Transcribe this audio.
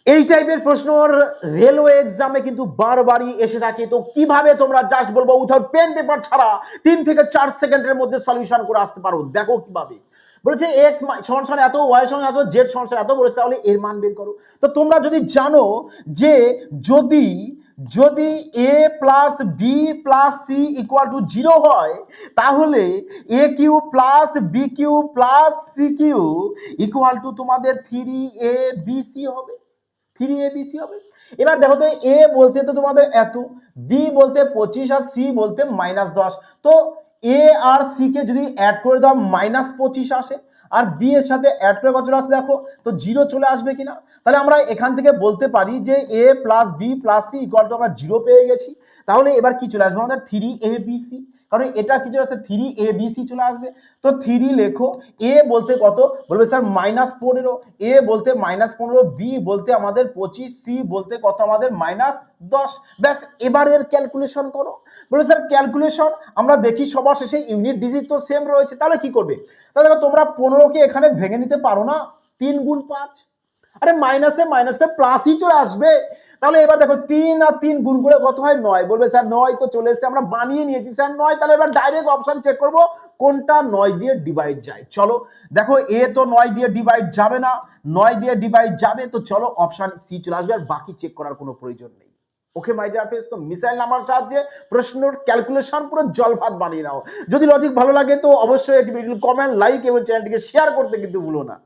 এই টাইপের প্রশ্ন রেলওয়ে এক্সামে কিন্তু বারবারই এসে থাকে। তো কিভাবে তোমরা জাস্ট বলবো উইথাউট পেন পেপার ছাড়া 3 থেকে 4 সেকেন্ডের মধ্যে সলিউশন করে আসতে পারো, দেখো কিভাবে। বলেছে এক্স সমান এত, ওয়াই সমান এত, জেড সমান এত বলেছে, তাহলে এর মান বের করো। তো তোমরা যদি জানো যে যদি যদি a plus b plus c equal to 0 হয়, তাহলে a cube plus b cube plus c cube equal to তোমাদের 3abc হবে, 3abc হবে। এবার দেখো তো এ বলতে তো তোমাদের এত, বি বলতে 25 আর সি বলতে -10। তো এ আর সি কে যদি অ্যাড করে দাও -25 আসে, আর বি এর সাথে অ্যাড করে কত আসে দেখো তো 0 চলে আসবে কিনা। তাহলে আমরা এখান থেকে বলতে পারি যে a plus b plus c equal to আমরা 0 পেয়ে গেছি। তাহলে এবার কি চলে আসবে আমাদের 3abc, কারণ এটা কি চলে আসছে 3abc চলে আসবে। তো 3 লেখো, এ বলতে কত বলবে স্যার -15, এ বলতে -15, বি বলতে আমাদের 25, সি বলতে কত আমাদের -10। ব্যাস, এবারের ক্যালকুলেশন করো। বলবে স্যার ক্যালকুলেশন আমরা দেখি সবার শেষে ইউনিট ডিজিট তো সেম রয়েছে, তাহলে কি করবে? তাহলে দেখো তোমরা 15কে এখানে ভেঙে নিতে পারো না, 3 গুণ 5, আরে মাইনাসে মাইনাসে প্লাসই চলে আসবে। তাহলে এবার দেখো 3 আর 3 গুণ করে কত হয় 9, বলবে স্যার 9 তো চলে এসেছে, আমরা বানিয়ে নিয়েছি স্যার 9। তাহলে এবার ডাইরেক্ট অপশন চেক করব কোনটা 9 দিয়ে ডিভাইড যায়। চলো দেখো এ তো 9 দিয়ে ডিভাইড যাবে না, 9 দিয়ে ডিভাইড যাবে, তো চলো অপশন সি চলে আসবে, আর বাকি চেক করার কোনো প্রয়োজন নেই। ওকে মাই ডিয়ার ফ্রেন্ডস, তো মিসাইল নাম্বার সাহায্যে প্রশ্নের ক্যালকুলেশন পুরো জল ভাত বানিয়ে নাও। যদি লজিক ভালো লাগে তো অবশ্যই একটি ভিডিও কমেন্ট, লাইক এবং চ্যানেলটিকে শেয়ার করতে কিন্তু ভুলো না।